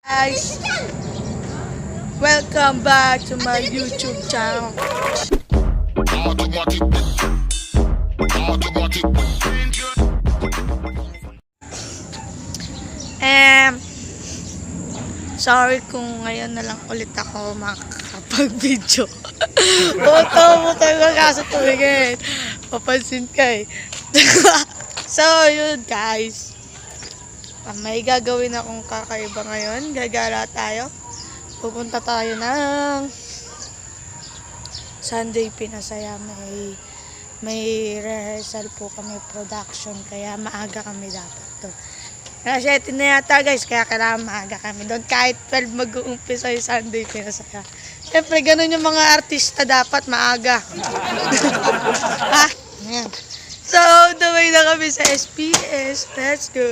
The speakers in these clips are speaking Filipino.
Guys, welcome back to my YouTube channel. Sorry kung ngayon na lang ulit ako makakapag-video. Buto tayo kaso tumingin. Papansin ka eh. So, yun guys. May gagawin akong kakaiba ngayon. Gagala tayo. Pupunta tayo ng Sunday Pinasaya. May rehearsal po kami, production. Kaya maaga kami dapat doon. Kasi 7 na yata guys, kaya kailangan maaga kami doon. Kahit 12 mag-uumpisa yung Sunday Pinasaya. Siyempre, ganun yung mga artista dapat maaga. Ha? Ayan. So, the way na kami sa SPS. Let's go!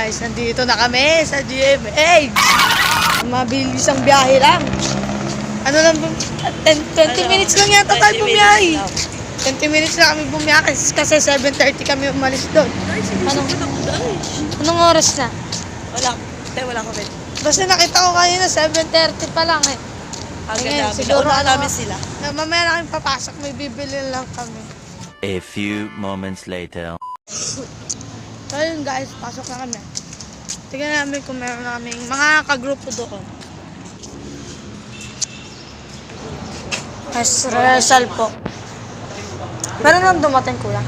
Guys, nandito na kami sa GMA. Mabilis ang biyahe lang. Ano lang, 20 minutes lang yata tayo bumiyahe. 20 minutes lang kami bumiyahe kasi 7:30 kami umalis doon. Anong oras na? Wala ko rin. Basta nakita ko kanina 7:30 pa lang eh. Agad siguro namin sila. Mamaya na kami papasok, may bibili lang kami. A few moments later. So yun guys, pasok na kami. Tingnan namin kung meron na kaming mga kagrupo doon. Rehearsal po. Meron nang dumating kuya.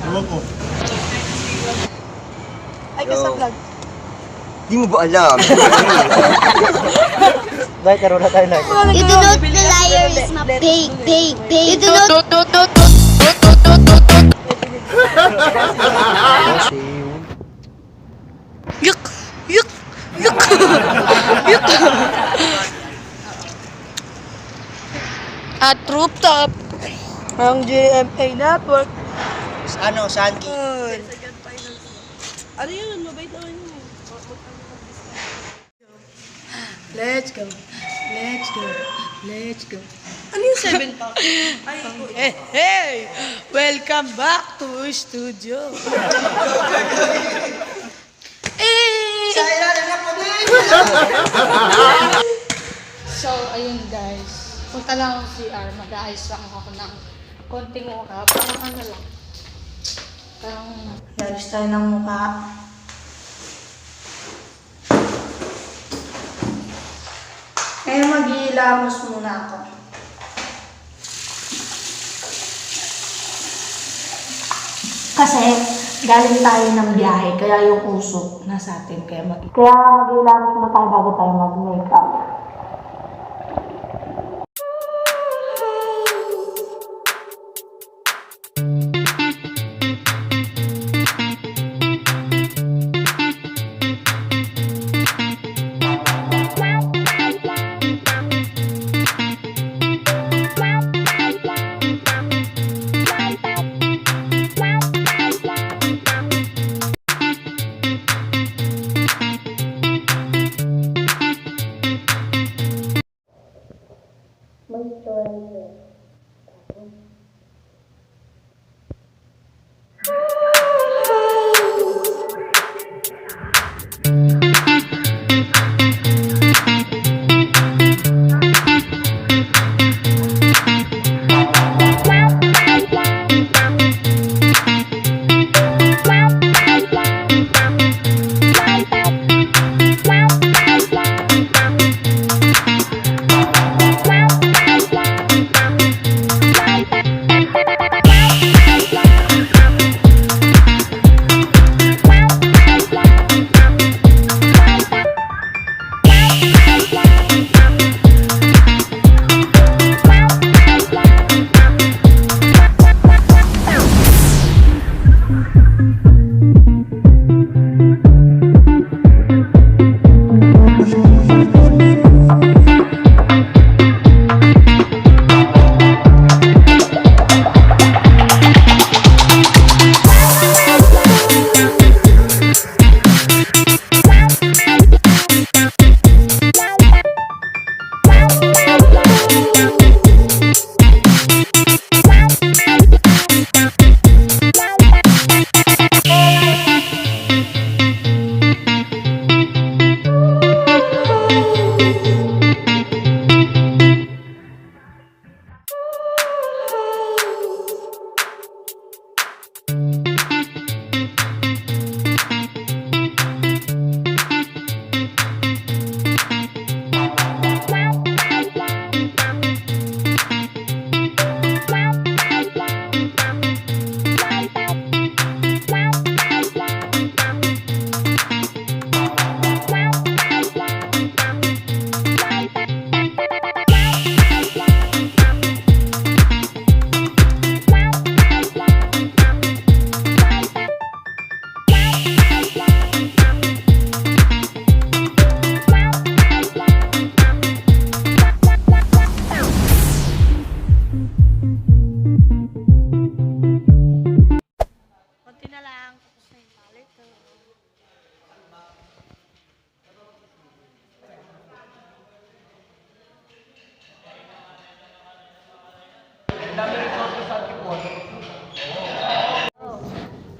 Ewan ko. Ay, kasa vlog. Di mo ba alam? Bakit karoon na tayo na? You do not the liar is my pig. You do not. Yuk! Yuk! Yuk! Yuk! At rooftop ang GMA Network. Ano, Sanki? Ano yun? Mabait naman yun. Let's go. Let's go. Let's go. Ano yung 7 pack? Hey, hey! Welcome back to studio. So, ayun guys. Punta lang ako CR. Mag-aayos lang ako ng konting mukha. Parang ano lang. Parang ayos tayo ng mukha. Kaya mag-iilamos muna ako. Kasi galing tayo ng biyahe, kaya yung usok nasa atin. Kaya mag-iilamos muna tayo bago tayo mag-makeup.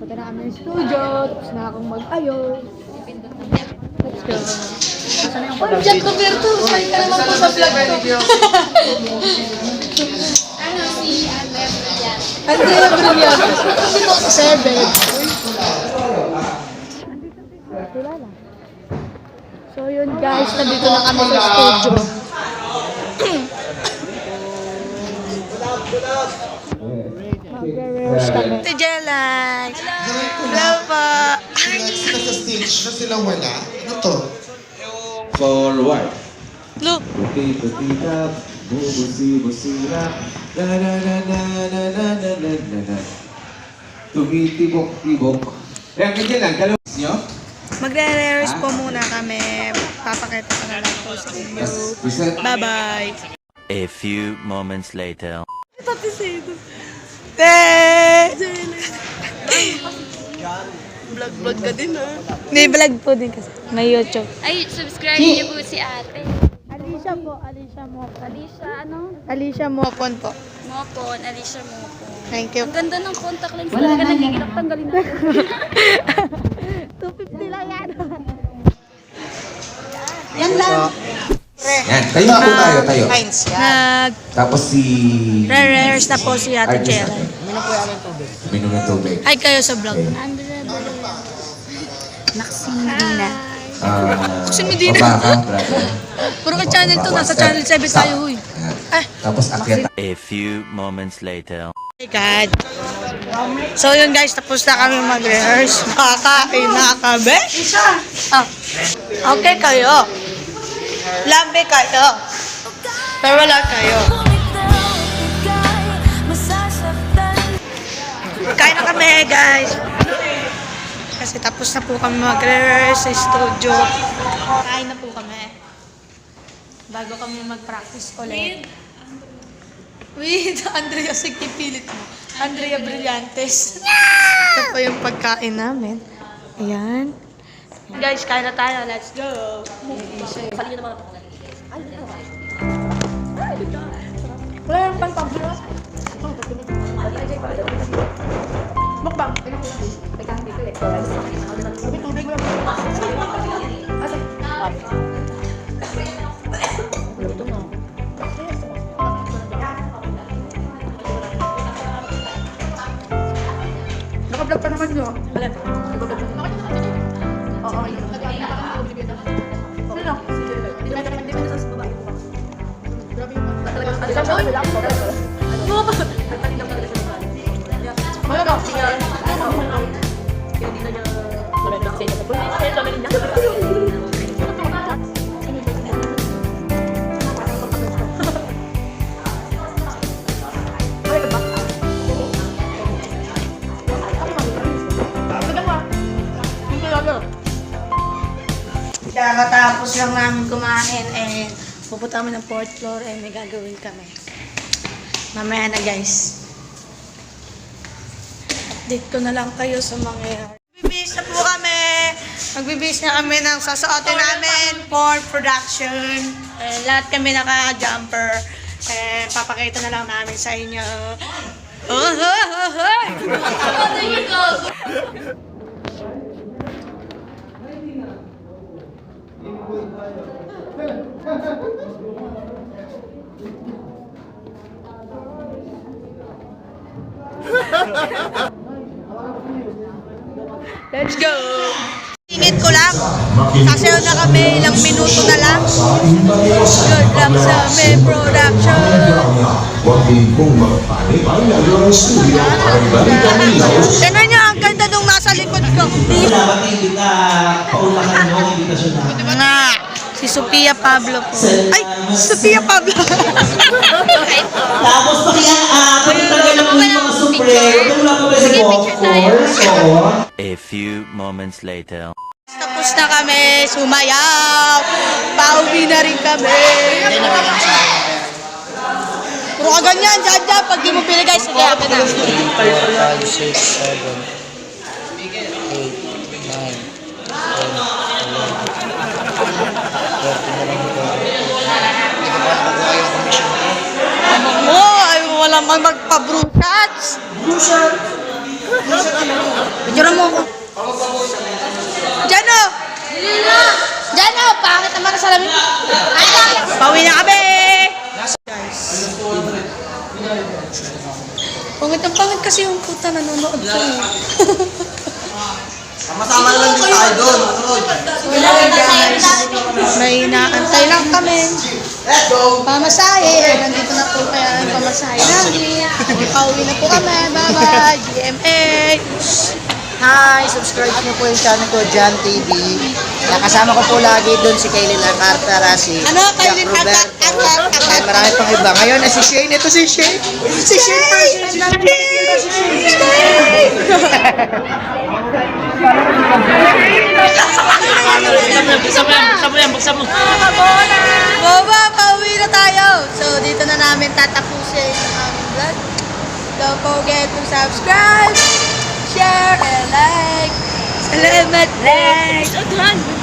Punta na kami ng studio. Tapos na akong mag-ayos. Let's go. Oh, Jack Roberto, saan ka naman po sa vlog ko? Ano si Andrea Brilliant? Andrea Brilliant. Hindi ko sa 7. So yun guys, nandito na kami sa studio. Magre-rehearse kami. Ate Jelay! Hello po! Nasa stage na sila wala. Ano to? Forward. Look! Puti-puti-tap, bubusi-busira, na-na-na-na-na-na-na-na-na. Tumitibok-tibok. Kaya ganyan lang, dalawa nyo? Magre-rehearse po muna kami. Papakita ko na lang po sa inyo. Bye-bye! A few moments later. Vlog-vlog ka din, ah. May vlog po din kasi. May YouTube. Ay, subscribe niyo po si ate. Alicia po. Alicia Mopon. Alicia, ano? Alicia Mopon po. Mopon, Alicia Mopon. Thank you. Ang ganda ng contact lens. Wala ka nagigilak, tanggalin natin. 250 lang yan. Yan lang. Yan, tayo nga po tayo, tayo. Tapos si... Nag-rehearse na po si Ate Artist Jera. natin. Minom ng tubig. Hi kayo sa vlog. Andrea Brilliant. Maxine Medina. Medina. Papa ka, brother. Puro ka channel to. Nasa channel 7 tayo, huy. Yan. Ah. Tapos akyat. A few moments later. Hey God. So yun guys, tapos na kami mag-rehearse. Makakain na kami. Ah. Okay kayo. Lambe kayo. Pero wala kayo. Kain na kami guys. Kasi tapos na po kami mag-rehearse sa studio. Kain na po kami. Bago kami mag-practice ulit. With Andrea, sige pilit mo. Andrea Brillantes. Ito po yung pagkain namin. Ayan. Guys, kain na tayo. Let's go. Wala yung pang-pablo. Mukbang. Naka-vlog pa naman nyo. Oo. Sino? Kakatapos lang namin kumain and pupunta kami ng 4th floor and may gagawin kami. Mamaya na guys. Update ko na lang kayo sa mangyayari. Magbibihis na po kami. Magbibihis na kami ng sasuotin namin for production. And lahat kami naka-jumper. And papakita na lang namin sa inyo. Oh, there you go. Let's go! Tingin ko lang. Sasayaw na kami, ilang minuto na lang. Good luck sa may production. Tignan niyo, ang ganda nung nasa likod ko. Nga, si Sophia Pablo po. Ay, Sophia Pablo. Tapos pagkatanggal mo yung mga supre, wala pa ba sa golf course? A few moments later. Tapos na kami, sumayaw. Pauwi na rin kami. Puro ka ganyan, dyan. Pag di mo pinigay, sige, akin na. 5, 6, 7, 8, 9, 10, 11, 12. Ay, wala mang magpa-brew shots. Picture mo ako. Jano! Jano! Pangit naman sa salamin. Pauwi na kami! Guys. Pangit ang pangit kasi yung puta nanonood ko. Sama-sama na lang din tayo doon. Wala guys. May inaantay lang kami. Pamasahe. Nandito na po kaya ang pamasahe namin. Pauwi na po kami. Bye-bye. GMA. Hi! Subscribe niyo po yung channel ko, Jan TV. Nakasama ko po lagi doon si Kaylin Arcartara, si Ano? Jack Kaylin Roberto. At marami pang iba. Ngayon na si Shane. Ito si Shane. Si Shane. Boba, pauwi na tayo. So, dito na namin tatapusin ang vlog. Don't forget to subscribe, share, and like. Salamat, like.